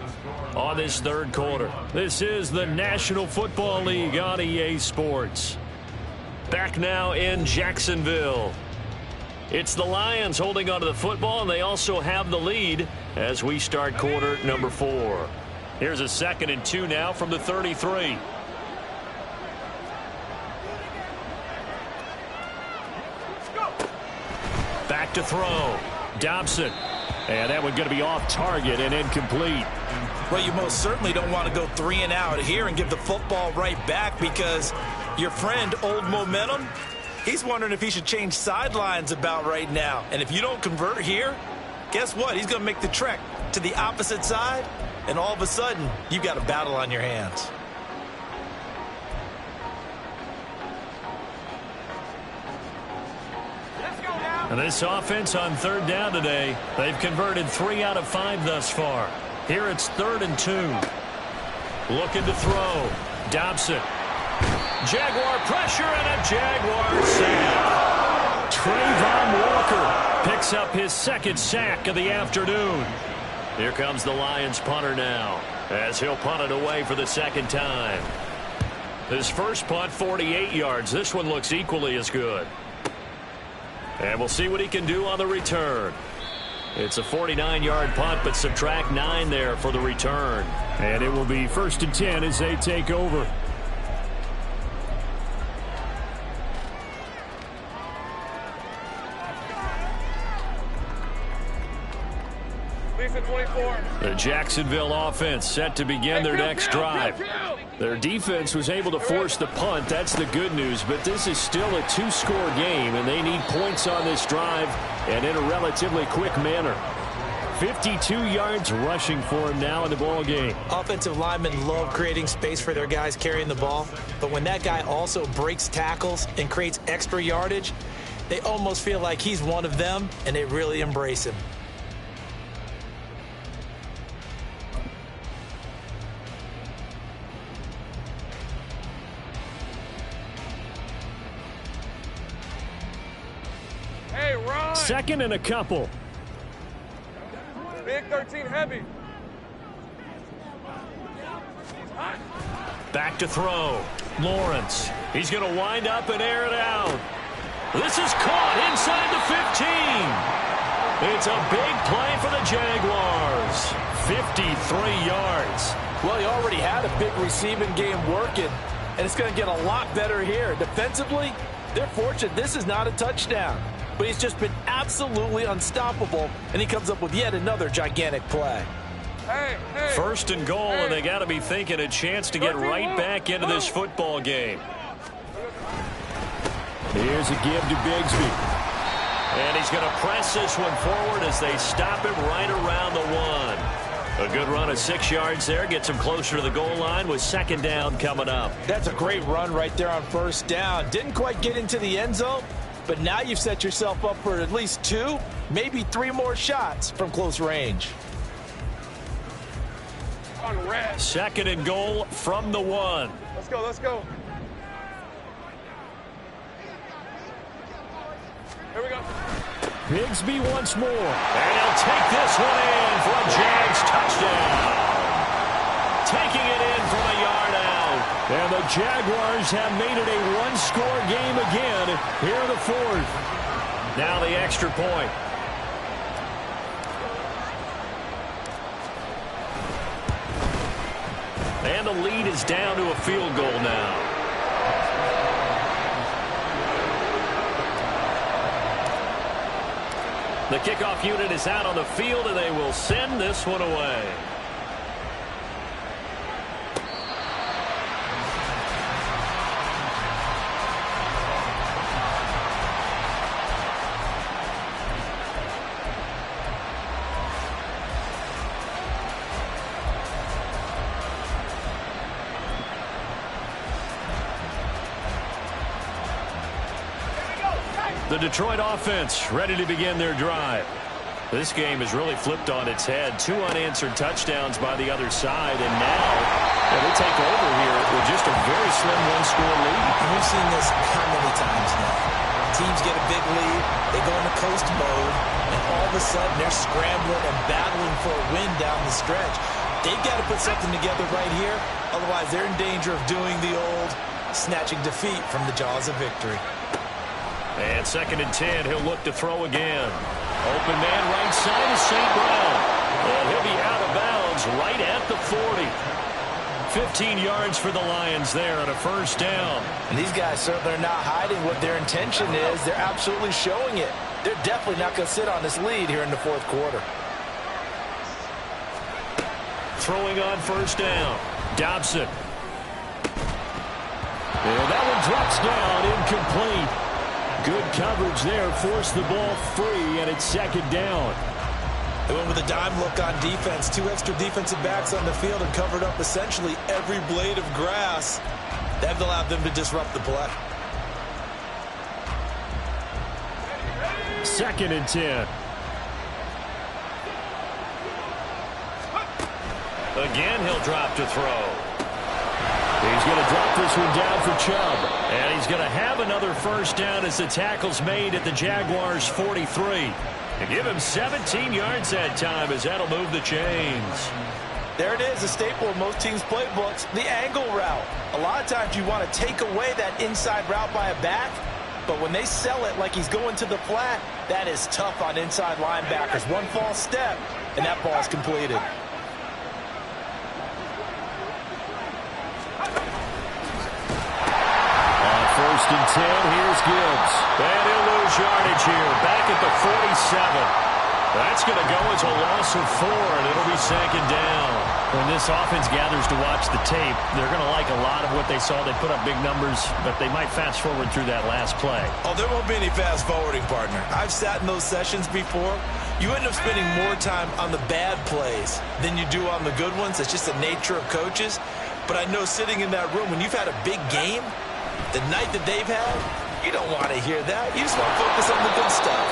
on this 3rd quarter. This is the National Football League on EA Sports. Back now in Jacksonville. It's the Lions holding onto the football, and they also have the lead as we start quarter number 4. Here's a 2nd and 2 now from the 33. Back to throw. Dobson. And that one going to be off target and incomplete. Well, you most certainly don't want to go 3 and out here and give the football right back, because your friend, Old Momentum, he's wondering if he should change sidelines about right now. And if you don't convert here, guess what? He's going to make the trek to the opposite side, and all of a sudden, you've got a battle on your hands. And this offense on 3rd down today, they've converted 3 out of 5 thus far. Here it's 3rd and 2. Looking to throw. Dobson. Jaguar pressure and a Jaguar sack. Trayvon Walker picks up his 2nd sack of the afternoon. Here comes the Lions punter now as he'll punt it away for the 2nd time. His first punt, 48 yards. This one looks equally as good. And we'll see what he can do on the return. It's a 49-yard punt, but subtract 9 there for the return. And it will be 1st and 10 as they take over. Lisa 24. The Jacksonville offense set to begin their next drive. Their defense was able to force the punt. That's the good news. But this is still a 2-score game, and they need points on this drive and in a relatively quick manner. 52 yards rushing for him now in the ball game. Offensive linemen love creating space for their guys carrying the ball. But when that guy also breaks tackles and creates extra yardage, they almost feel like he's one of them, and they really embrace him. Hey, Ron. 2nd and a couple. Big 13 heavy. Back to throw. Lawrence. He's going to wind up and air it out. This is caught inside the 15. It's a big play for the Jaguars. 53 yards. Well, he already had a big receiving game working, and it's going to get a lot better here. Defensively, they're fortunate this is not a touchdown. But he's just been absolutely unstoppable, and he comes up with yet another gigantic play. First and goal, and they got to be thinking a chance to get right back into this football game. Here's a give to Bigsby. And he's going to press this one forward as they stop him right around the 1. A good run of 6 yards there. Gets him closer to the goal line with second down coming up. That's a great run right there on first down. Didn't quite get into the end zone, but now you've set yourself up for at least 2, maybe 3 more shots from close range. Second and goal from the 1. Let's go, let's go. Here we go. Bigsby once more. And he'll take this one in for a Jags touchdown. Taking it in from a yard out. And the Jaguars have made it a one-score game again here in the 4th. Now the extra point. And the lead is down to a field goal now. The kickoff unit is out on the field, and they will send this one away. The Detroit offense ready to begin their drive. This game has really flipped on its head. 2 unanswered touchdowns by the other side, and now they take over here with just a very slim one-score lead. And we've seen this how many times now? Teams get a big lead, they go into coast mode, and all of a sudden they're scrambling and battling for a win down the stretch. They've got to put something together right here, otherwise they're in danger of doing the old snatching defeat from the jaws of victory. And second and 10, he'll look to throw again. Open man right side is St. Brown. And he'll be out of bounds right at the 40. 15 yards for the Lions there on a first down. And these guys certainly are not hiding what their intention is. They're absolutely showing it. They're definitely not going to sit on this lead here in the 4th quarter. Throwing on first down. Dobson. And that one drops down, incomplete. Good coverage there, forced the ball free, and it's second down. They went with a dime look on defense. 2 extra defensive backs on the field and covered up essentially every blade of grass. That allowed them to disrupt the play. Second and 10. Again, he'll drop to throw. He's going to drop this one down for Chubb. And he's going to have another first down as the tackle's made at the Jaguars' 43. To give him 17 yards that time as that'll move the chains. There it is, a staple of most teams' playbooks, the angle route. A lot of times you want to take away that inside route by a back, but when they sell it like he's going to the flat, that is tough on inside linebackers. One false step, and that ball's completed. First and 10, here's Gibbs. And he'll lose yardage here, back at the 47. That's going to go as a loss of 4, and it'll be second down. When this offense gathers to watch the tape, they're going to like a lot of what they saw. They put up big numbers, but they might fast forward through that last play. Oh, there won't be any fast forwarding, partner. I've sat in those sessions before. You end up spending more time on the bad plays than you do on the good ones. It's just the nature of coaches. But I know sitting in that room, when you've had a big game, the night that they've had, you don't want to hear that. You just want to focus on the good stuff.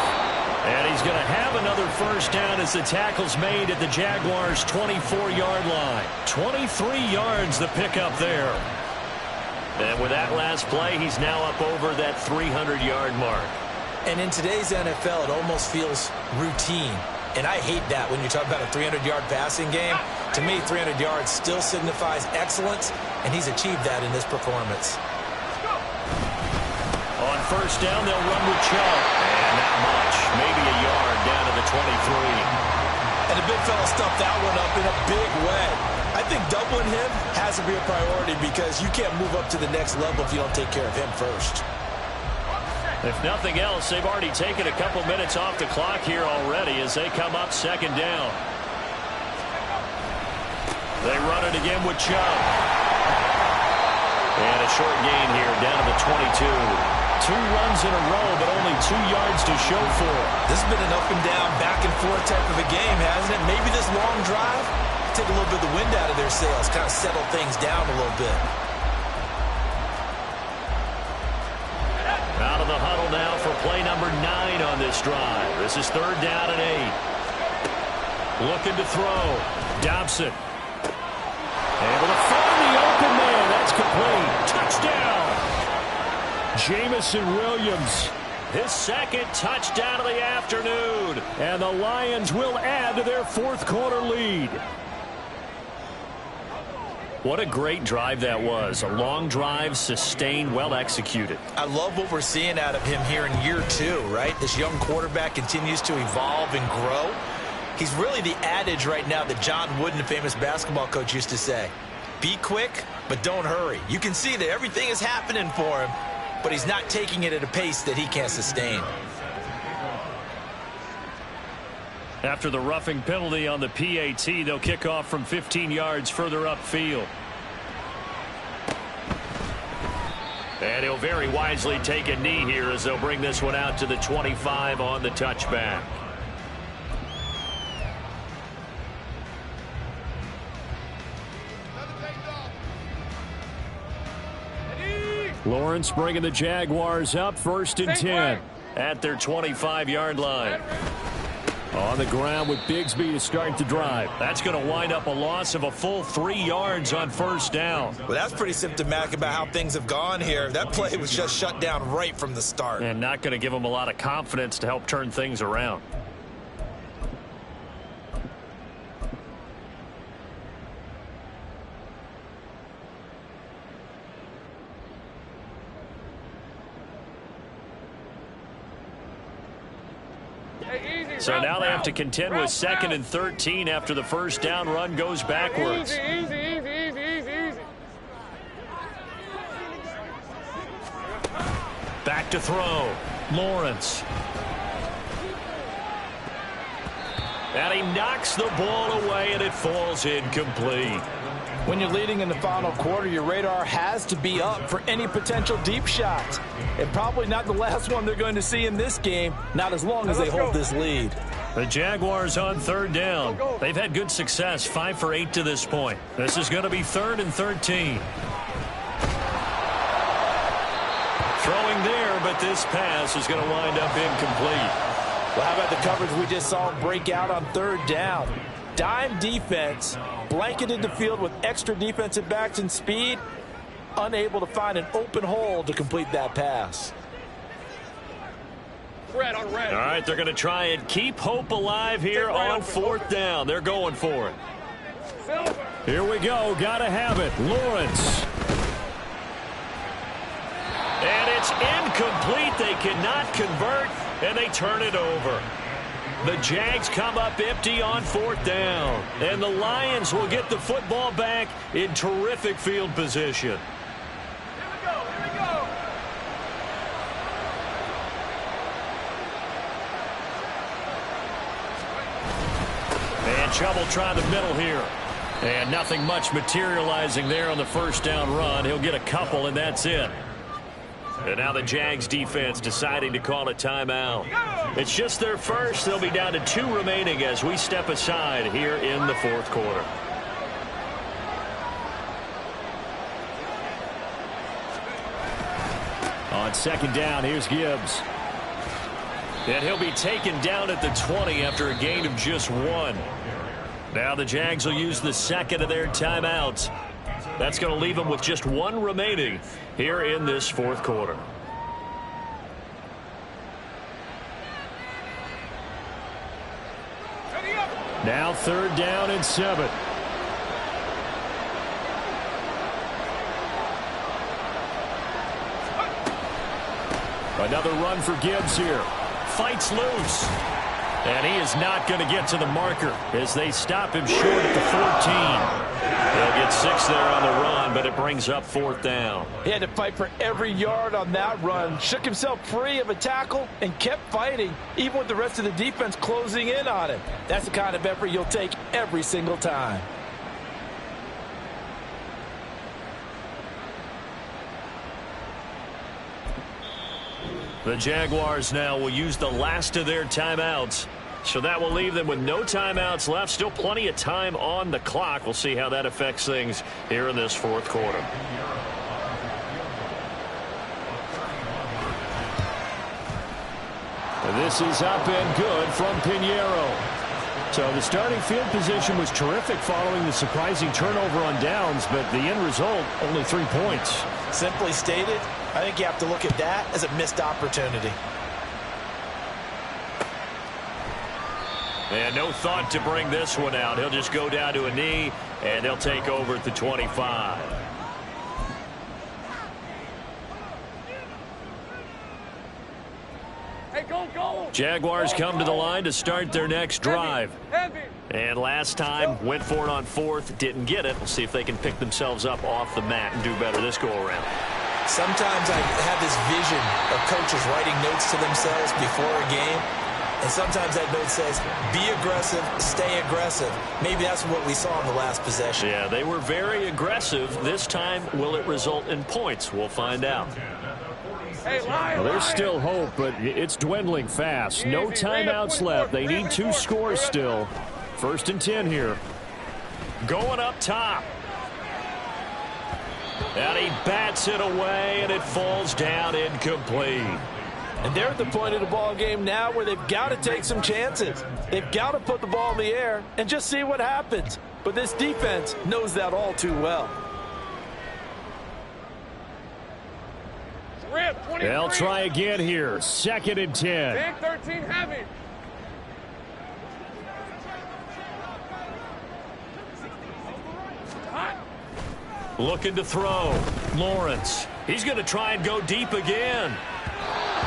And he's going to have another first down as the tackle's made at the Jaguars' 24-yard line. 23 yards the pickup there. And with that last play, he's now up over that 300-yard mark. And in today's NFL, it almost feels routine. And I hate that when you talk about a 300-yard passing game. To me, 300 yards still signifies excellence, and he's achieved that in this performance. On first down, they'll run with Chubb. And not much. Maybe a yard down to the 23. And the big fella stuffed that one up in a big way. I think doubling him has to be a priority because you can't move up to the next level if you don't take care of him first. If nothing else, they've already taken a couple minutes off the clock here already as they come up second down. They run it again with Chubb. And a short gain here down to the 22. 2 runs in a row, but only 2 yards to show for it. This has been an up and down, back and forth type of a game, hasn't it? Maybe this long drive, take a little bit of the wind out of their sails, kind of settle things down a little bit. Out of the huddle now for play number 9 on this drive. This is third down and 8. Looking to throw. Dobson. Able to find the open man. That's complete. Touchdown. Jamison Williams. His second touchdown of the afternoon. And the Lions will add to their fourth quarter lead. What a great drive that was. A long drive, sustained, well executed. I love what we're seeing out of him here in year 2, right? This young quarterback continues to evolve and grow. He's really the adage right now that John Wooden, the famous basketball coach, used to say. Be quick, but don't hurry. You can see that everything is happening for him, but he's not taking it at a pace that he can't sustain. After the roughing penalty on the PAT, they'll kick off from 15 yards further upfield. And he'll very wisely take a knee here as they'll bring this one out to the 25 on the touchback. Lawrence bringing the Jaguars up, 1st and 10 at their 25-yard line. On the ground with Bigsby to start the drive. That's going to wind up a loss of a full 3 yards on first down. Well, that's pretty symptomatic about how things have gone here. That play was just shut down right from the start. And not going to give them a lot of confidence to help turn things around. So now they have to contend with 2nd and 13 after the first down run goes backwards. Easy. Back to throw. Lawrence. And he knocks the ball away, and it falls incomplete. When you're leading in the final quarter, your radar has to be up for any potential deep shots. And probably not the last one they're going to see in this game, not as long as they hold this lead. The Jaguars on third down. They've had good success, 5 for 8 to this point. This is going to be 3rd and 13. Throwing there, but this pass is going to wind up incomplete. Well, how about the coverage we just saw break out on third down? Dime defense, blanketed the field with extra defensive backs and speed, unable to find an open hole to complete that pass. Red on red. All right, they're going to try and keep hope alive here on 4th down. They're going for it. Here we go. Got to have it. Lawrence. And it's incomplete. They cannot convert, and they turn it over. The Jags come up empty on 4th down. And the Lions will get the football back in terrific field position. Here we go. And Chubb will try the middle here. And nothing much materializing there on the first down run. He'll get a couple, and that's it. And now the Jags defense deciding to call a timeout. It's just their first. They'll be down to 2 remaining as we step aside here in the 4th quarter. On 2nd down, here's Gibbs. And he'll be taken down at the 20 after a gain of just 1. Now the Jags will use the 2nd of their timeouts. That's going to leave them with just 1 remaining here in this 4th quarter. Now 3rd down and 7. Another run for Gibbs here. Fights loose. And he is not going to get to the marker as they stop him short at the 14. They'll get 6 there on the run, but it brings up 4th down. He had to fight for every yard on that run. Shook himself free of a tackle and kept fighting, even with the rest of the defense closing in on him. That's the kind of effort you'll take every single time. The Jaguars now will use the last of their timeouts. So that will leave them with no timeouts left. Still plenty of time on the clock. We'll see how that affects things here in this 4th quarter. This is up and good from Pinheiro. So the starting field position was terrific following the surprising turnover on downs, but the end result, only 3 points. Simply stated, I think you have to look at that as a missed opportunity. And no thought to bring this one out. He'll just go down to a knee, and they'll take over at the 25. Hey, go. Jaguars come to the line to start their next drive. Heavy. And last time, went for it on 4th, didn't get it. We'll see if they can pick themselves up off the mat and do better this go-around. Sometimes I have this vision of coaches writing notes to themselves before a game. And sometimes that note says, be aggressive, stay aggressive. Maybe that's what we saw in the last possession. Yeah, they were very aggressive. This time, will it result in points? We'll find out. Hey, Well, there's still hope, but it's dwindling fast. No timeouts left. They need 2 scores still. 1st and 10 here. Going up top. And he bats it away, and it falls down incomplete. And they're at the point of the ball game now where they've got to take some chances. They've got to put the ball in the air and just see what happens. But this defense knows that all too well. They'll try again here. 2nd and 10. Big 13 heavy. Looking to throw. Lawrence. He's going to try and go deep again.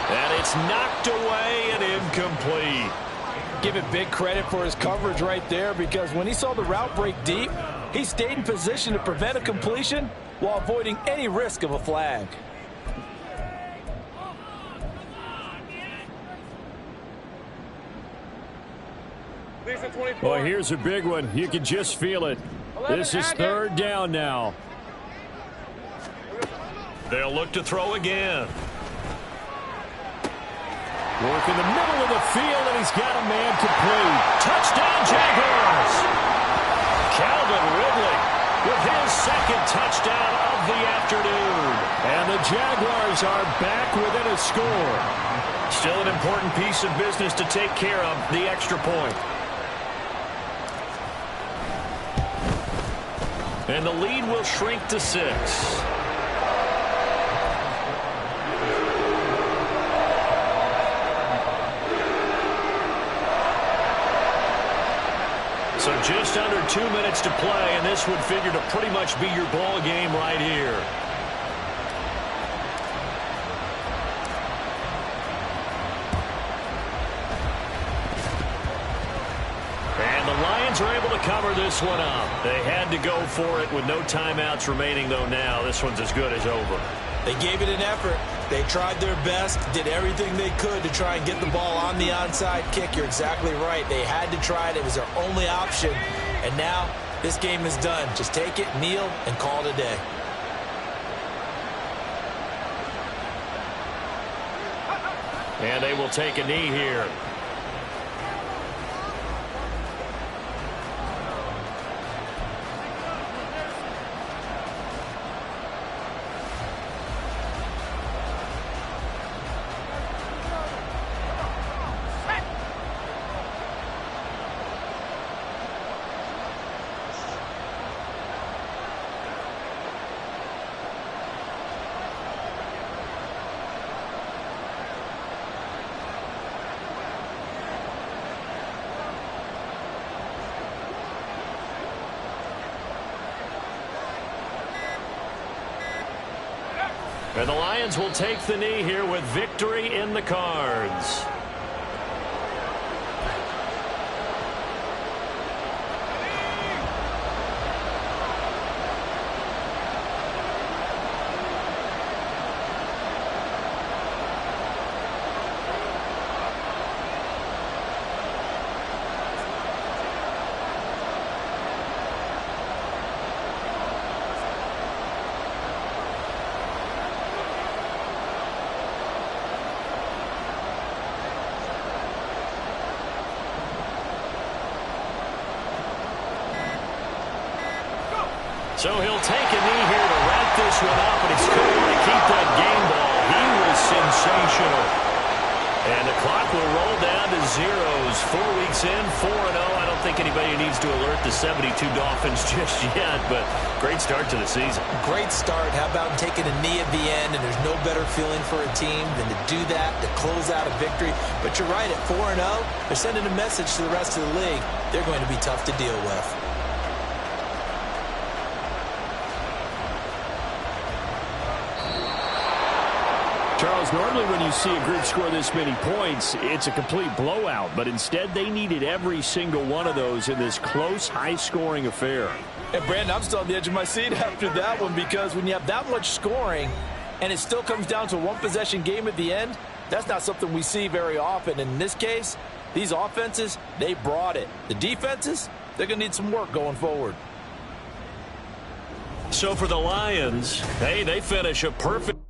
And it's knocked away and incomplete. Give it big credit for his coverage right there, because when he saw the route break deep, he stayed in position to prevent a completion while avoiding any risk of a flag. Well, here's a big one. You can just feel it. This is 3rd down now. They'll look to throw again. Work in the middle of the field, and he's got a man complete. Touchdown, Jaguars! Calvin Ridley with his 2nd touchdown of the afternoon. And the Jaguars are back within a score. Still an important piece of business to take care of, the extra point. And the lead will shrink to 6. So just under 2 minutes to play, and this would figure to pretty much be your ball game right here. And the Lions are able to cover this one up. They had to go for it with no timeouts remaining, though now this one's as good as over. They gave it an effort. They tried their best, did everything they could to try and get the ball on the onside kick. You're exactly right. They had to try it. It was their only option. And now this game is done. Just take it, kneel, and call it a day. And they will take a knee here. And the Lions will take the knee here with victory in the cards. So he'll take a knee here to wrap this one up, and he's going to keep that game ball. He was sensational. And the clock will roll down to zeros. 4 weeks in, 4-0. I don't think anybody needs to alert the 72 Dolphins just yet, but great start to the season. Great start. How about taking a knee at the end, and there's no better feeling for a team than to do that, to close out a victory. But you're right, at 4-0, they're sending a message to the rest of the league. They're going to be tough to deal with. Charles, normally when you see a group score this many points, it's a complete blowout. But instead, they needed every single one of those in this close, high-scoring affair. And, Brandon, I'm still on the edge of my seat after that one, because when you have that much scoring and it still comes down to a one-possession game at the end, that's not something we see very often. And in this case, these offenses, they brought it. The defenses, they're going to need some work going forward. So for the Lions, hey, they finish a perfect